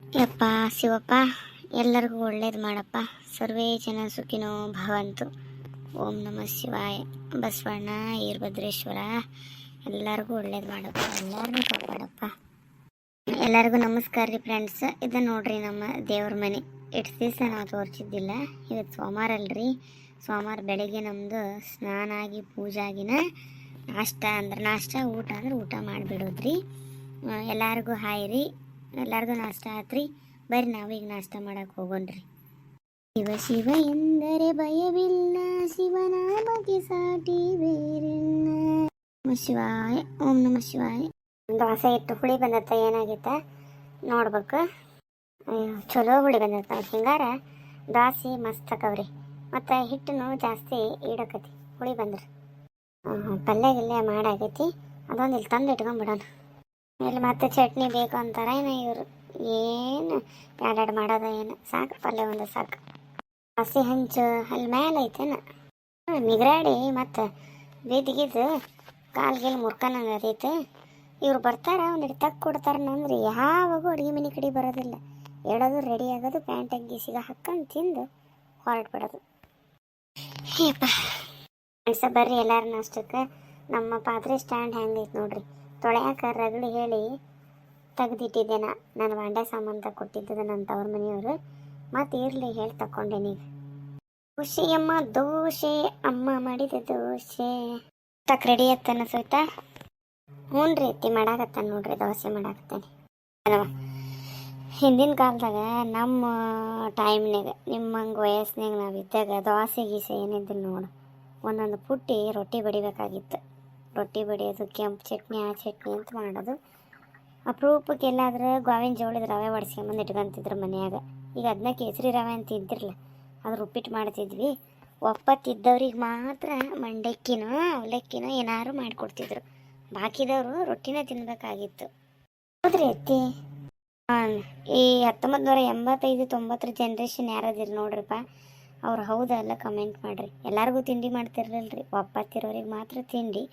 ಯಪ್ಪ ಶಿವಪ್ಪ, ಎಲ್ಲರಿಗೂ ಒಳ್ಳೇದು ಮಾಡಪ್ಪ. ಸರ್ವೇ ಜನ ಸುಖಿನೋ ಭವಂತು. ಓಂ ನಮಃ ಶಿವಾಯ. ಬಸವಣ್ಣ, ವೀರಭದ್ರೇಶ್ವರ ಎಲ್ಲರಿಗೂ ಒಳ್ಳೇದು ಮಾಡಪ್ಪ, ಎಲ್ಲರಿಗೂ ಕಾಪಾಡಪ್ಪ. ಎಲ್ಲರಿಗೂ ನಮಸ್ಕಾರ ರೀ ಫ್ರೆಂಡ್ಸ್. ಇದು ನೋಡ್ರಿ ನಮ್ಮ ದೇವ್ರ ಮನೆ. ಇಷ್ಟು ದಿವಸ ನಾವು ತೋರಿಸಿದ್ದಿಲ್ಲ. ಇವತ್ತು ಸೋಮವಾರ ಅಲ್ರಿ. ಸೋಮವಾರ ಬೆಳಗ್ಗೆ ನಮ್ಮದು ಸ್ನಾನ ಆಗಿ ಪೂಜೆ ಆಗಿನ ನಾಷ್ಟ ಊಟ ಅಂದ್ರೆ ಊಟ ಮಾಡಿಬಿಡೋದ್ರಿ. ಎಲ್ಲರಿಗೂ ಹಾಯ್ ರೀ. ಎಲ್ಲರಿಗೂ ನಾಷ್ಟ ಆತ್ರಿ. ಬರ್ರಿ ನಾವೀಗ ನಾಷ್ಟ ಮಾಡಕ್ಕೆ ಹೋಗೋಣ್ರಿ. ಶಿವ ಶಿವ ಎಂದರೆ ಭಯವಿಲ್ಲ, ಶಿವನಾಮಕ್ಕೆ ಸಾಟಿ ಬೇರಿಲ್ಲ. ನಮ ಶಿವಾಯ. ಓಂ ನಮ ಶಿವಾಯ. ದೋಸೆ ಇಟ್ಟು ಹುಳಿ ಬಂದತ್ತ, ಏನಾಗೈತ ನೋಡ್ಬೇಕು. ಚಲೋ ಹುಳಿ ಬಂದತ್ತ. ಹಿಂಗಾರ ದೋಸೆ ಮಸ್ತ್ ಆಕವ್ರಿ. ಮತ್ತು ಹಿಟ್ಟನ್ನು ಜಾಸ್ತಿ ಇಡಕತಿ ಹುಳಿ ಬಂದ್ರಿ. ಪಲ್ಯ ಗಿಲ್ಯ ಮಾಡಾಗೈತಿ. ಅದೊಂದು ಇಲ್ಲಿ ತಂದು ಇಟ್ಕೊಂಡ್ಬಿಡೋಣ. ಇಲ್ಲಿ ಮತ್ತೆ ಚಟ್ನಿ ಬೇಕು ಅಂತಾರ ಏನು ಇವರು. ಏನು ಎರಡೆರಡು ಮಾಡೋದ ಏನು, ಸಾಕು ಪಲ್ಯ ಒಂದು ಸಾಕು. ಹಸಿ ಹಂಚು ಅಲ್ಲಿ ಮೇಲೆ ಐತೇನ, ನಿಗರಾಡಿ ಮತ್ತು ಬಿದ್ದಿಗಿದ್ದು ಕಾಲ್ಗಿಲ್ ಮುರ್ಕನಂಗೆ ಅದೈತೆ. ಇವ್ರು ಬರ್ತಾರ ಒಂದಿಟ್ಟು ತಕ್ಕ ಕೊಡ್ತಾರ ನಂದ್ರಿ ಯಾವಾಗೂ ಅಡುಗೆ ಮನೆ ಕಡೆ ಬರೋದಿಲ್ಲ. ಹೇಳೋದು ರೆಡಿ ಆಗೋದು, ಪ್ಯಾಂಟ್ ಅಂಗಿ ಸಿಗ ಹಾಕ್ಕೊಂಡು ತಿಂದು ಹೊರಟ್ಬಿಡೋದು. ಹೇಪ್ಪ ಅನ್ಸ ಬರ್ರಿ ಎಲ್ಲರೂ ನಾಷ್ಟಕ್ಕೆ. ನಮ್ಮ ಪಾತ್ರೆ ಸ್ಟ್ಯಾಂಡ್ ಹೆಂಗೈತೆ ನೋಡ್ರಿ. ತೊಳೆಯಾಕ ರಗಳಿ ಹೇಳಿ ತೆಗ್ದಿಟ್ಟಿದ್ದೆ. ನಾನು ಬಾಂಡೆ ಸಾಮಾನು ಕೊಟ್ಟಿದ್ದದ ನನ್ನ ತವ್ರ ಮನೆಯವರು. ಮತ್ತು ಇರಲಿ ಹೇಳಿ ತಗೊಂಡೇನಿ. ಖುಷಿ ಅಮ್ಮ ದೋಸೆ, ಅಮ್ಮ ಮಾಡಿದ ದೋಸೆ ತಕ್ಕ ರೆಡಿ ಆಯ್ತಾನ ಸೋಯ್ತಾ. ಹ್ಞೂ ರೀ ಅತ್ತಿ ಮಾಡಾಕತ್ತಾನ ನೋಡ್ರಿ, ದೋಸೆ ಮಾಡಾಕತ್ತಾನೆ. ಹಿಂದಿನ ಕಾಲದಾಗ ನಮ್ಮ ಟೈಮ್ನಾಗ ನಿಮ್ಮಂಗೆ ವಯಸ್ಸಿನಾಗ ನಾವಿದ್ದಾಗ ದೋಸೆ ಗೀಸೆ ಏನಿದ್ದಿಲ್ಲ ನೋಡು. ಒಂದೊಂದು ಪುಟ್ಟಿ ರೊಟ್ಟಿ ಬಡಿಬೇಕಾಗಿತ್ತು. ರೊಟ್ಟಿ ಬಡಿಯೋದು, ಕೆಂಪು ಚಟ್ನಿ ಆ ಚಟ್ನಿ ಅಂತ ಮಾಡೋದು. ಅಪರೂಪಕ್ಕೆ ಎಲ್ಲಾದ್ರೆ ಗೋವಿನ ಜೋಳದ ರವೆ ಬಡಿಸ್ಕೊಂಬಂದು ಇಟ್ಕೊಂತಿದ್ರು ಮನ್ಯಾಗ. ಈಗ ಅದನ್ನ ಕೇಸರಿ ರವೆ ಅಂತ ಇದ್ದಿರಲ್ಲ, ಅದು ಉಪ್ಪಿಟ್ಟು ಮಾಡ್ತಿದ್ವಿ. ಒಪ್ಪತ್ತಿದ್ದವ್ರಿಗೆ ಮಾತ್ರ ಮಂಡಕ್ಕಿನೋ ಅವಲಕ್ಕಿನೋ ಏನಾದ್ರು ಮಾಡಿಕೊಡ್ತಿದ್ರು. ಬಾಕಿದವರು ರೊಟ್ಟಿನ ತಿನ್ನಬೇಕಾಗಿತ್ತು. ಹೌದ್ರಿ ಅತ್ತಿ. ಈ 1985-90 ಜನ್ರೇಷನ್ ಯಾರದಿರಿ ನೋಡ್ರಿಪ್ಪ, ಅವ್ರು ಹೌದಲ್ಲ ಕಮೆಂಟ್ ಮಾಡಿರಿ. ಎಲ್ಲರಿಗೂ ತಿಂಡಿ ಮಾಡ್ತಿರ್ಲಿಲ್ರಿ, ಒಪ್ಪತ್ತಿರೋರಿಗೆ ಮಾತ್ರ ತಿಂಡಿ.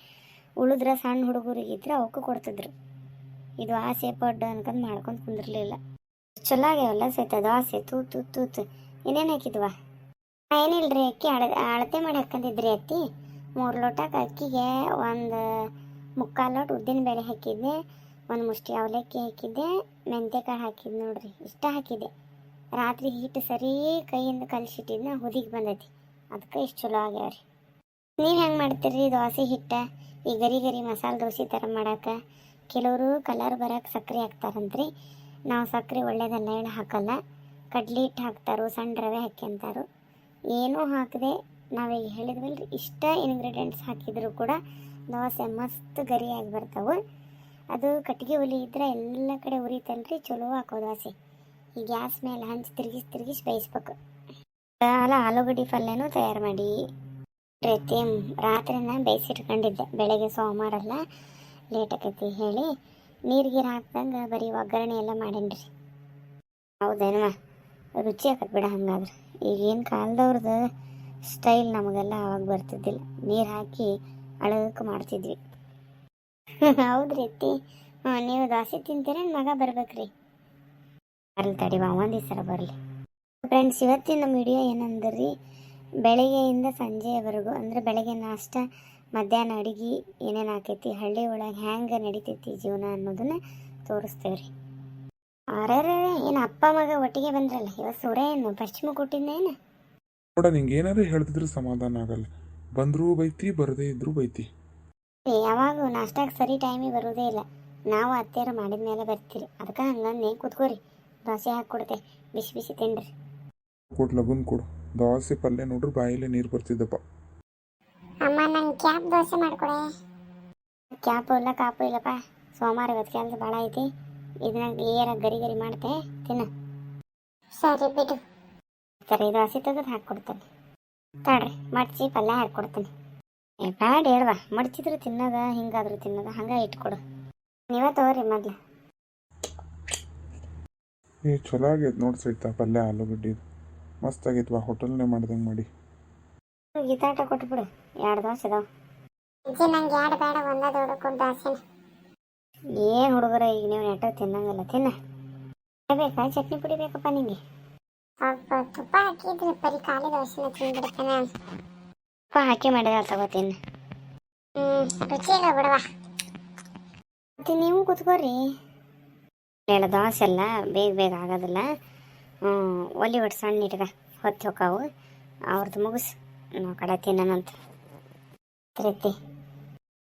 ಉಳಿದ್ರೆ ಸಣ್ಣ ಹುಡುಗರಿಗಿದ್ರೆ ಅವಕ್ಕೂ ಕೊಡ್ತಿದ್ರು. ಇದು ಆಸೆ ಪಡ್ಡು ಅನ್ಕೊಂಡು ಮಾಡ್ಕೊಂಡು ಕುಂದಿರ್ಲಿಲ್ಲ. ಚಲೋ ಆಗ್ಯಾವಲ್ಲ ಸೈತ ದೋಸೆ. ತೂತು ತೂತು ಏನೇನು ಹಾಕಿದ್ವಾ? ಏನಿಲ್ರಿ, ಅಕ್ಕಿ ಅಳತೆ ಮಾಡಿ ಹಾಕೊಂಡಿದ್ರಿ ಅತ್ತಿ. 3 ಲೋಟಕ್ಕೆ ಅಕ್ಕಿಗೆ ಒಂದು 3/4 ಲೋಟ ಉದ್ದಿನ ಬೇಳೆ ಹಾಕಿದ್ದೆ, ಒಂದು ಮುಷ್ಟಿ ಅವಲಕ್ಕಿ ಹಾಕಿದ್ದೆ, ಮೆಂತ್ಯಕಾಳು ಹಾಕಿದ್ದು ನೋಡ್ರಿ. ಇಷ್ಟ ಹಾಕಿದ್ದೆ. ರಾತ್ರಿ ಹಿಟ್ಟು ಸರಿ ಕೈಯಿಂದ ಕಲಿಸಿಟ್ಟಿದ್ನ ಹುದಿಗೆ ಬಂದೈತಿ. ಅದಕ್ಕೆ ಇಷ್ಟು ಚಲೋ ಆಗ್ಯಾವ್ರಿ. ನೀವು ಹೆಂಗೆ ಮಾಡ್ತೀರಿ ದೋಸೆ ಹಿಟ್ಟ? ಈ ಗರಿ ಗರಿ ಮಸಾಲೆ ದೋಸೆ ಥರ ಮಾಡೋಕೆ ಕೆಲವರು ಕಲರ್ ಬರೋಕೆ ಸಕ್ಕರೆ ಹಾಕ್ತಾರಂತ್ರಿ. ನಾವು ಸಕ್ಕರೆ ಒಳ್ಳೇದಲ್ಲ ಹೇಳಿ ಹಾಕಲ್ಲ. ಕಡ್ಲಿ ಹಿಟ್ಟು ಹಾಕ್ತಾರೋ, ಸಣ್ಣ ರವೆ ಹಾಕ್ಯಂತಾರೋ. ಏನೂ ಹಾಕದೆ ನಾವೀಗ ಹೇಳಿದ್ವಲ್ರಿ, ಇಷ್ಟ ಇಂಗ್ರೀಡಿಯೆಂಟ್ಸ್ ಹಾಕಿದರೂ ಕೂಡ ದೋಸೆ ಮಸ್ತ್ ಗರಿಯಾಗಿ ಬರ್ತಾವೆ. ಅದು ಕಟ್ಟಿಗೆ ಒಲಿ ಇದ್ರೆ ಎಲ್ಲ ಕಡೆ ಉರಿತಲ್ರಿ, ಚಲೋ ಹಾಕೋ ದೋಸೆ. ಈ ಗ್ಯಾಸ್ ಮೇಲೆ ಹಂಚಿ ತಿರುಗಿಸಿ ಬೇಯಿಸ್ಬೇಕು. ಅಲ್ಲ ಆಲೂಗಡ್ಡೆ ಪಲ್ಯನೂ ತಯಾರು ಮಾಡಿ ರೀತಿ ರಾತ್ರಿನ ಬೇಯಿಸಿಟ್ಕೊಂಡಿದ್ದೆ. ಬೆಳಗ್ಗೆ ಸೋಮವಾರಲ್ಲ ಲೇಟ್ ಆಕೈತಿ ಹೇಳಿ ನೀರಿಗೆ ಹಾಕ್ದಂಗೆ ಬರೀ ಒಗ್ಗರಣೆ ಎಲ್ಲ ಮಾಡೇನ್ರಿ. ಹೌದೇನಮ್ಮ, ರುಚಿ ಆಕತ್ ಬಿಡ. ಹಂಗಾದ್ರೆ ಈಗೇನು ಕಾಲದವ್ರದ್ದು ಸ್ಟೈಲ್ ನಮಗೆಲ್ಲ ಅವಾಗ ಬರ್ತಿದ್ದಿಲ್ಲ. ನೀರು ಹಾಕಿ ಅಳಕ್ಕೆ ಮಾಡ್ತಿದ್ವಿ. ಹೌದ್ರಿ ಅತ್ತಿ. ನೀವು ದೋಸೆ ತಿಂತೀರ? ಮಗ ಬರ್ಬೇಕ್ರಿ. ಬರಲಿ ತಡಿವಾ, ಒಂದು ದಿವಸ ಬರಲಿ. ಫ್ರೆಂಡ್ಸ್, ಇವತ್ತಿನ ನಮ್ಮ ವಿಡಿಯೋ ಏನಂದ್ರಿ, ಬೆಳಗ್ಗೆಯಿಂದ ಸಂಜೆಯವರೆಗೂ ಅಂದರೆ ಬೆಳಗ್ಗೆ ನಾಷ್ಟ, ಮಧ್ಯಾಹ್ನ ಅಡುಗೆ ಏನೇನು ಆಕೈತಿ, ಹಳ್ಳಿ ಒಳಗೆ ಹ್ಯಾಂಗೆ ನಡಿತೈತಿ ಜೀವನ ಅನ್ನೋದನ್ನು ತೋರಿಸ್ತೇವ್ರಿ. ಅರೆ ಏನು ಅಪ್ಪ ಮಗ ಒಟ್ಟಿಗೆ ಬಂದ್ರಲ್ಲ ಇವತ್ತು. ಸೂರ್ಯ ಏನು ಪಶ್ಚಿಮ ಕೊಟ್ಟಿದ್ದೇನು ನೋಡ, ನಿಂಗೆ ಏನಾರು ಹೇಳ್ತಿದ್ರು ಸಮಾಧಾನ ಆಗಲ್ಲ. ಬಂದರೂ ಬೈತಿ, ಬರದೇ ಇದ್ರು ಬೈತಿ. ಯಾವಾಗೂ ನಾಷ್ಟಾಗ ಸರಿ ಟೈಮಿಗೆ ಬರೋದೇ ಇಲ್ಲ. ನಾವು ಅತ್ತೆಯರು ಮಾಡಿದ ಮೇಲೆ ಬರ್ತೀರಿ. ಅದಕ್ಕೆ ಹಂಗಂದು ಕೂತ್ಕೋರಿ, ದೋಸೆ ಹಾಕ್ಕೊಡ್ತೆ, ಬಿಸಿ ಬಿಸಿ ತಿನ್ರಿ. ಕೊಡು, ಲಗುನ್ ಕೊಡು. ದೋಸೆ ಪಲ್ಯ ನೋಡ್ರಿ ಬಾಯಲ್ಲಿ ನೀರು ಬರ್ತಿದ್ದಪ್ಪ. ಅಮ್ಮ ನಂಗೆ ಕ್ಯಾಪ್ ದೋಸೆ ಮಾಡ್ಕೊಡೆ. ಕ್ಯಾಪು ಇಲ್ಲ ಕಾಪು ಇಲ್ಲಪ್ಪ. ಸೋಮವಾರ ಇವತ್ತು ಕೆಲಸ ಭಾಳ ಐತಿ. ಇದನ್ನ ಏರಾಗ ಗರಿ ಗರಿ ಮಾಡ್ತೆ, ತಿನ್ನು. ಸರಿ ಬಿಡು. ಸರಿ, ದೋಸೆ ತೆಗೆದು ಹಾಕ್ಕೊಡ್ತೇನೆ. ತಡ್ರಿ, ಮಡ್ಚಿ ಪಲ್ಯ ಹಾಕ್ಕೊಡ್ತೀನಿ. ಬ್ಯಾಡ ಹೇಳ್ವಾ, ಮಡ್ಚಿದ್ರು ತಿನ್ನೋದ, ಹಿಂಗಾದ್ರೂ ತಿನ್ನೋದ, ಹಂಗೆ ಇಟ್ಕೊಡು. ನೀವೇ ತಗೋರಿ ಮೊದ್ಲು. ಚಲೋ ಆಗೈತೆ ನೋಡಿ ಸಹಿತ ಪಲ್ಯ. ಆಲೂಗಡ್ಡಿ ಮಸ್ತ್ ಆಗೈತ್ವಾ, ಹೋಟೆಲ್ನೇ ಮಾಡ್ದಂಗೆ ಮಾಡಿ. ಗೀತಾಟ ಕೊಟ್ಬಿಡು, 2 ದೋಸೆ ಇದಾವೆ. ನಂಗೆ 2 ಬೇಡ, ಒಂದೇ ದೊಡ್ಡ ದೋಸೆ. ಏನು ಹುಡುಗರ ಈಗ ನೀವು ನೆಟ್ಟ ತಿನ್ನಂಗಲ್ಲ, ತಿನ್ನ. ಬೇಕಾ ಚಟ್ನಿ ಪುಡಿ ಬೇಕಪ್ಪ ನಿಂಗೆ? ಸ್ವಲ್ಪ ತುಪ್ಪ ಹಾಕಿದ್ರೆ ಬರೀ ಖಾಲಿ ದೋಸೆನ ತಿಂದ್ಬಿಡ್ತಾನೆ. ತುಪ್ಪ ಹಾಕಿ ಮಾಡಿದ ತಗೋತೀನಿ. ರುಚಿಯಾಗ ಬಿಡವಾ. ಮತ್ತೆ ನೀವು ಕೂತ್ಕೋರಿ. ಹೇಳ ದೋಸೆ ಎಲ್ಲ ಬೇಗ ಬೇಗ ಆಗೋದಿಲ್ಲ. ಒಲಿ ಒಟ್ಟು ಸಣ್ಣ ಇಟ್ಕ ಹೊತ್ತು ಹೋಕಾವು ಅವ್ರದ್ದು ಮುಗಿಸ್ ನಾವು ಕಡೆ ತಿನ್ನೋಣಂತ ರೀತಿ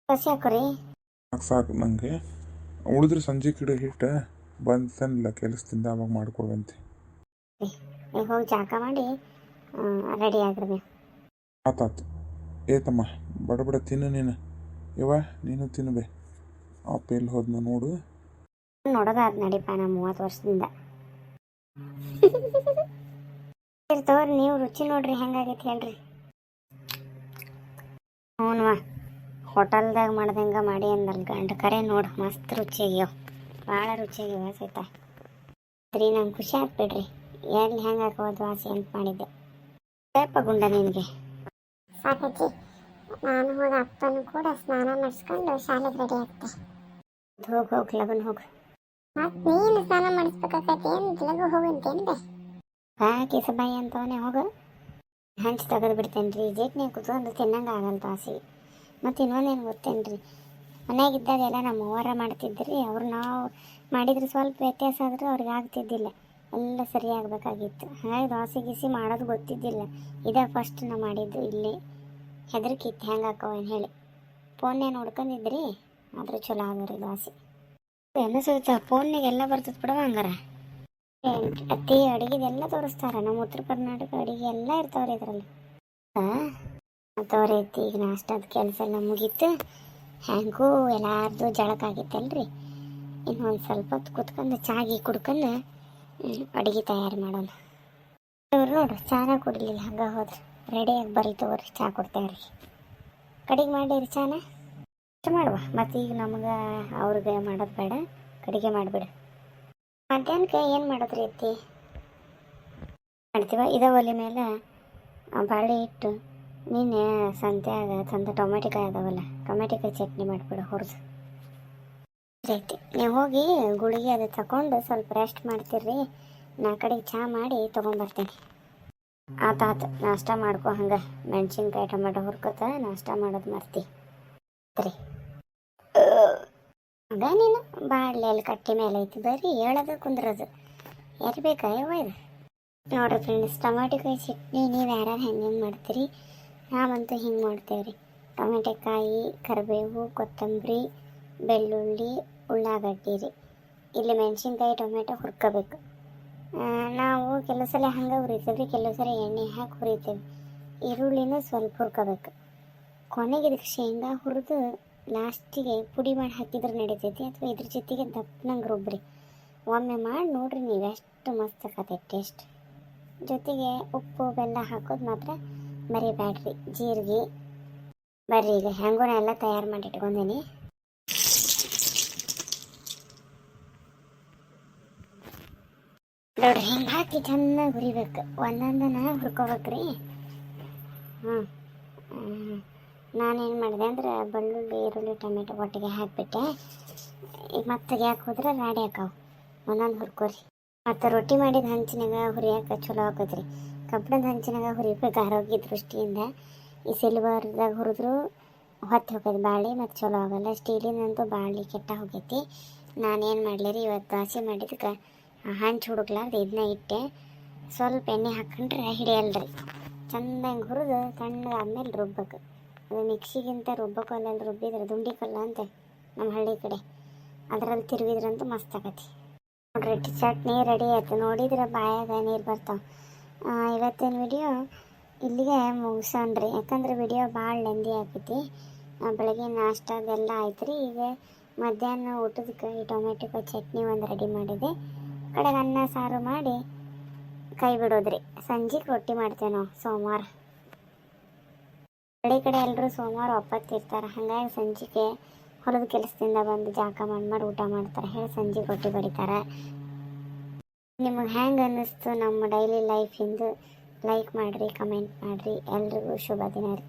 ದೋಸೆ ಹಾಕೋರಿ. ಸಾಕು ನನಗೆ. ಉಳಿದ್ರೆ ಸಂಜೆ ಕಡೆ ಹಿಟ್ಟು ಬಂತಲ್ಲ ಕೆಲಸದಿಂದ ಅವಾಗ ಮಾಡ್ಕೊಡುವಂತೆ. ಈಗ ಹೋಗಿ ಜಾಕ ಮಾಡಿ ರೆಡಿ ಆಗ್ರಿ ನೀವು. ಆತಾತು. ಏತಮ್ಮ ಬಡ ಬಡ ತಿನ್ನು ನೀನು. ಯವ್ವ ನೀನು ತಿನ್ನಬೇ. ಅಪ್ಪ ಎಲ್ಲಿ ಹೋದ್ನ ನೋಡು. ನೋಡೋದಾದ ನಡಿಪ ನಾ 30 ವರ್ಷದಿಂದ. ತಗೋರಿ ನೀವು ರುಚಿ ನೋಡ್ರಿ ಹೆಂಗಾಗೈತಿ ಹೇಳ್ರಿ. ಹ್ಞೂನ್ವಾ ಹೋಟೆಲ್ದಾಗ ಮಾಡ್ದಂಗೆ ಮಾಡಿ ಅಂದಲ್ ಗಂಡ ಕರೆ ನೋಡು ಮಸ್ತ್ ರುಚಿಯಾಗ್ಯಾವ, ಭಾಳ ರುಚಿಯಾಗ್ಯಾವ ಸೈತ. ಸರಿ ನಂಗೆ ಖುಷಿ ಆಗ್ಬಿಡ್ರಿ ಎಲ್ಲಿ ಹೆಂಗೆ ಹಾಕೋ ದ್ವಾಸೆ ಅಂತ ಮಾಡಿದ್ದೆ. ಸ್ವಲ್ಪ ಗುಂಡ ನಿನಗೆ ಸಾಕಜ್ಜಿ, ನಾನು ಹೋದ ಅಪ್ಪನ ಕೂಡ ಸ್ನಾನ ಮಾಡಿಸ್ಕೊಂಡು ಶಾಲೆಗೆ ರೆಡಿ ಆಗ್ತೆ. ಹೋಗಿ ಲಗನ್ ಹೋಗು. ಮತ್ತೆ ನೀನು ಸ್ನಾನ ಮಾಡಿಸ್ಬೇಕಾಗತ್ತೆ. ಏನು ಲಗು ಹೋಗಂತೇನ್ದೆ? ಕಿಸ ಬಾಯಿ ಅಂತವನೇ ಹೋಗು. ಹಂಚಿ ತೆಗೆದು ಬಿಡ್ತೇನೆ ರೀ. ಜೇಟ್ನಿ ಕುತ್ಕೊಂಡು ತಿನ್ನಂಗೆ ಆಗಲ್ಲ ದ್ವಾಸೆ. ಮತ್ತು ಇನ್ನೊಂದೇನು ಗೊತ್ತೇನು ರೀ, ಮನೆಯಾಗಿದ್ದಾಗೆಲ್ಲ ನಮ್ಮ ಅವ್ವಾರ ಮಾಡ್ತಿದ್ರಿ. ಅವ್ರು ನಾವು ಮಾಡಿದ್ರೆ ಸ್ವಲ್ಪ ವ್ಯತ್ಯಾಸ ಆದರೂ ಅವ್ರಿಗೆ ಆಗ್ತಿದ್ದಿಲ್ಲ, ಎಲ್ಲ ಸರಿ ಆಗಬೇಕಾಗಿತ್ತು. ಹಾಗಾಗಿ ದೋಸೆ ಗೀಸಿ ಮಾಡೋದು ಗೊತ್ತಿದ್ದಿಲ್ಲ. ಇದೇ ಫಸ್ಟ್ ನಾ ಮಾಡಿದ್ದು. ಇಲ್ಲಿ ಹೆದರಿಕಿತ್ತು ಹೆಂಗೆ ಹಾಕವೇನು ಹೇಳಿ. ಫೋನ್ನೇ ನೋಡ್ಕೊಂಡಿದ್ರಿ ಆದರೂ ಚಲೋ ಆದ್ರಿ ದೋಸೆ. ಅನಿಸುತ್ತೆ ಫೋನ್ನಿಗೆಲ್ಲ ಬರ್ತದೆ ಬಿಡವ ಹಂಗಾರ. ಅತ್ತಿ ಅಡುಗೆದೆಲ್ಲ ತೋರಿಸ್ತಾರ. ನಮ್ಮ ಉತ್ತರ ಕರ್ನಾಟಕ ಅಡುಗೆ ಎಲ್ಲ ಇರ್ತಾವ್ರಿ ಇದರಲ್ಲಿ. ಮತ್ತವ್ರ ಐತಿ ಈಗ ನಾಷ್ಟದ ಕೆಲಸ ಎಲ್ಲ ಮುಗೀತು. ಹೆಂಗೂ ಎಲ್ಲಾರ್ದು ಜಳಕಾಗಿತ್ತಲ್ರಿ. ಇನ್ನೊಂದು ಸ್ವಲ್ಪ ಹೊತ್ತು ಕುತ್ಕೊಂಡು ಚಾಗಿ ಕುಡ್ಕೊಂಡು ಅಡುಗೆ ತಯಾರು ಮಾಡೋಣ. ಇವ್ರು ನೋಡ್ರಿ ಚಾನ ಕುಡಿಲಿಲ್ಲ, ಹಂಗೆ ಹೋದ್ರೆ ರೆಡಿಯಾಗಿ ಬರ್ರಿ ತಗೋರಿ ಚಹಾ ಕೊಡ್ತೇವ್ರಿ. ಕಡಿಗೆ ಮಾಡಿರಿ ಚಾನ ಇಷ್ಟು ಮಾಡುವ. ಮತ್ತು ಈಗ ನಮ್ಗೆ ಅವ್ರಿಗೆ ಮಾಡೋದು ಬೇಡ, ಕಡಿಗೆ ಮಾಡಿಬಿಡು. ಮಧ್ಯಾಹ್ನಕ್ಕೆ ಏನು ಮಾಡೋದ್ರಿ ಅತ್ತಿ? ಮಾಡ್ತೀವ ಇದೇ ಒಲೆ ಮೇಲೆ ಬಾಳೆ ಇಟ್ಟು ನಿನ್ನೆ ಸಂತ್ಯಾಗ ತಂದ ಟೊಮೆಟೊಕಾಯಿ ಅದಾವಲ್ಲ, ಟೊಮೆಟೊಕಾಯಿ ಚಟ್ನಿ ಮಾಡಿಬಿಡು ಹುರಿದು. ಐತಿ ನೀವು ಹೋಗಿ ಗುಳಿಗೆ ಅದು ತಗೊಂಡು ಸ್ವಲ್ಪ ರೆಸ್ಟ್ ಮಾಡ್ತೀರಿ. ನಾ ಕಡೆಗೆ ಚಹಾ ಮಾಡಿ ತೊಗೊಂಬರ್ತೀನಿ. ಆತಾತು ನಾಷ್ಟ ಮಾಡ್ಕೊ. ಹಂಗೆ ಮೆಣಸಿನ್ಕಾಯಿ ಟೊಮೆಟೊ ಹುರ್ಕೊತ ನಾಷ್ಟ ಮಾಡೋದು ಮರ್ತಿ ರೀ. ಹಂಗ ನೀನು ಬಾಡ್ಲೆ ಅಲ್ಲಿ ಕಟ್ಟಿ ಮೇಲೆ ಐತಿ, ಬರೀ ಹೇಳೋದು ಕುಂದ್ರದು ಯಾರು ಯವ್ವ ಇದು. ನೋಡ್ರಿ ಫ್ರೆಂಡ್ಸ್, ಟೊಮೆಟೊಕಾಯಿ ಚಟ್ನಿ ನೀವು ಯಾರ್ಯಾರು ಹೆಂಗೆ ಮಾಡ್ತೀರಿ? ನಾವಂತೂ ಹಿಂಗೆ ಮಾಡ್ತೇವ್ರಿ. ಟೊಮೆಟೊಕಾಯಿ, ಕರಿಬೇವು, ಕೊತ್ತಂಬರಿ, ಬೆಳ್ಳುಳ್ಳಿ, ಉಳ್ಳಾಗಡ್ಡಿ ರೀ. ಇಲ್ಲಿ ಮೆಣಸಿನ್ಕಾಯಿ ಟೊಮೆಟೊ ಹುರ್ಕೋಬೇಕು. ನಾವು ಕೆಲವು ಸಲ ಹಂಗೆ ಹುರಿತೀವಿ, ಕೆಲವು ಸಲ ಎಣ್ಣೆ ಹಾಕಿ ಹುರಿತೀವಿ. ಈರುಳ್ಳಿನೂ ಸ್ವಲ್ಪ ಹುರ್ಕೋಬೇಕು. ಕೊನೆಗೆ ಇದಕ್ಕೆ ಶೇಂಗಾ ಹುರಿದು ಲಾಸ್ಟಿಗೆ ಪುಡಿ ಮಾಡಿ ಹಾಕಿದ್ರೆ ನಡೀತೈತಿ, ಅಥವಾ ಇದ್ರ ಜೊತೆಗೆ ದಪ್ಪನಂಗೆ ರುಬ್ಬ್ರಿ. ಒಮ್ಮೆ ಮಾಡಿ ನೋಡ್ರಿ ನೀವು, ಎಷ್ಟು ಮಸ್ತ್ ಆಕತೈತಿ ಟೇಸ್ಟ್. ಜೊತೆಗೆ ಉಪ್ಪು ಬೆಲ್ಲ ಹಾಕೋದು ಮಾತ್ರ ಮರಿಬೇಡ್ರಿ. ಜೀರಿಗೆ ಬರ್ರಿ, ಈಗ ಹೆಂಗೋ ಎಲ್ಲ ತಯಾರು ಮಾಡಿ ಇಟ್ಕೊಂಡೀನಿ. ನೋಡ್ರಿ ಹಿಂಗೆ ಹಾಕಿ ಚೆನ್ನಾಗಿ ಹುರಿಬೇಕು. ಒಂದೊಂದನ್ನ ಹುರ್ಕೋಬೇಕ್ರಿ. ನಾನೇನು ಮಾಡಿದೆ ಅಂದ್ರೆ ಬೆಳ್ಳುಳ್ಳಿ, ಈರುಳ್ಳಿ, ಟೊಮೆಟೊ ಒಟ್ಟಿಗೆ ಹಾಕಿಬಿಟ್ಟೆ. ಈಗ ಮತ್ತೆ ಯಾಕೆ ಹೋದ್ರೆ ರಾಡಿ ಹಾಕಾವು. ಒಂದೊಂದು ಹುರ್ಕೋರಿ. ಮತ್ತು ರೊಟ್ಟಿ ಮಾಡಿದ ಹಂಚಿನಾಗ ಹುರಿಯೋಕೆ ಚಲೋ ಆಕತ್ರಿ. ಕಬ್ಬಿಣದ ಹಂಚಿನಾಗ ಹುರಿಬೇಕು ಆರೋಗ್ಯ ದೃಷ್ಟಿಯಿಂದ. ಈ ಸಿಲ್ವರ್ದಾಗ ಹುರಿದ್ರು ಹೊತ್ತು ಹೋಗೋದು ಬಾಳೆ ಮತ್ತು ಚಲೋ ಆಗೋಲ್ಲ. ಸ್ಟೀಲಿನಂತೂ ಬಾಳೆ ಕೆಟ್ಟ ಹೋಗೈತಿ. ನಾನೇನು ಮಾಡಲಿ ರೀ, ಇವತ್ತು ದೋಸೆ ಮಾಡಿದಕ್ಕೆ ಹಂಚು ಹುಡುಕ್ಲಾರ್ದು ಇದನ್ನ ಇಟ್ಟೆ. ಸ್ವಲ್ಪ ಎಣ್ಣೆ ಹಾಕೊಂಡ್ರೆ ಹಿಡಿಯಲ್ರಿ. ಚೆಂದಂಗೆ ಹುರಿದು ತಣ್ಣಗಾದ್ಮೇಲೆ ರುಬ್ಬೇಕು. ಅದು ಮಿಕ್ಸಿಗಿಂತ ರುಬ್ಬಕಲ್ಲಲ್ಲಿ ರುಬ್ಬಿದ್ರೆ ದುಂಡಿ ಕಲ್ಲ ಅಂತೆ ನಮ್ಮ ಹಳ್ಳಿ ಕಡೆ, ಅದರಲ್ಲಿ ತಿರುವಿದ್ರಂತೂ ಮಸ್ತ್ ಆಗತಿ. ನೋಡ್ರಿ ಚಟ್ನಿ ರೆಡಿ ಆಯ್ತು. ನೋಡಿದ್ರೆ ಬಾಯಾಗ ನೀರು ಬರ್ತಾವೆ. ಇವತ್ತಿನ ವಿಡಿಯೋ ಇಲ್ಲಿಗೆ ಮುಗಿಸೋಣ್ರಿ, ಯಾಕಂದ್ರೆ ವಿಡಿಯೋ ಭಾಳ ಲೆಂದಿ ಆಗ್ತೈತಿ. ಬೆಳಗ್ಗೆ ನಾಷ್ಟದೆಲ್ಲ ಆಯ್ತು ರೀ. ಈಗ ಮಧ್ಯಾಹ್ನ ಊಟದಕ್ಕೆ ಈ ಟೊಮೆಟೊ ಚಟ್ನಿ ಒಂದು ರೆಡಿ ಮಾಡಿದೆ. ಕಡೆಗೆ ಅನ್ನ ಸಾರು ಮಾಡಿ ಕೈ ಬಿಡೋದ್ರಿ. ಸಂಜೆಗೆ ರೊಟ್ಟಿ ಮಾಡ್ತೇವೆ ನಾವು ಸೋಮವಾರ. ಹಳ್ಳಿ ಕಡೆ ಎಲ್ಲರೂ ಸೋಮವಾರ ಒಪ್ಪತ್ತಿರ್ತಾರೆ. ಹಾಗಾಗಿ ಸಂಜೆಗೆ ಹೊಲದ ಕೆಲಸದಿಂದ ಬಂದು ಜಾಕ ಮಾಡಿ ಊಟ ಮಾಡ್ತಾರೆ ಹೇಳಿ ಸಂಜೆಗೆ ರೊಟ್ಟಿ ಬಡಿತಾರೆ. ನಿಮಗೆ ಹೆಂಗೆ ಅನ್ನಿಸ್ತು ನಮ್ಮ ಡೈಲಿ ಲೈಫಿಂದು? ಲೈಕ್ ಮಾಡಿರಿ, ಕಮೆಂಟ್ ಮಾಡಿರಿ. ಎಲ್ರಿಗೂ ಶುಭ ದಿನ ರೀ.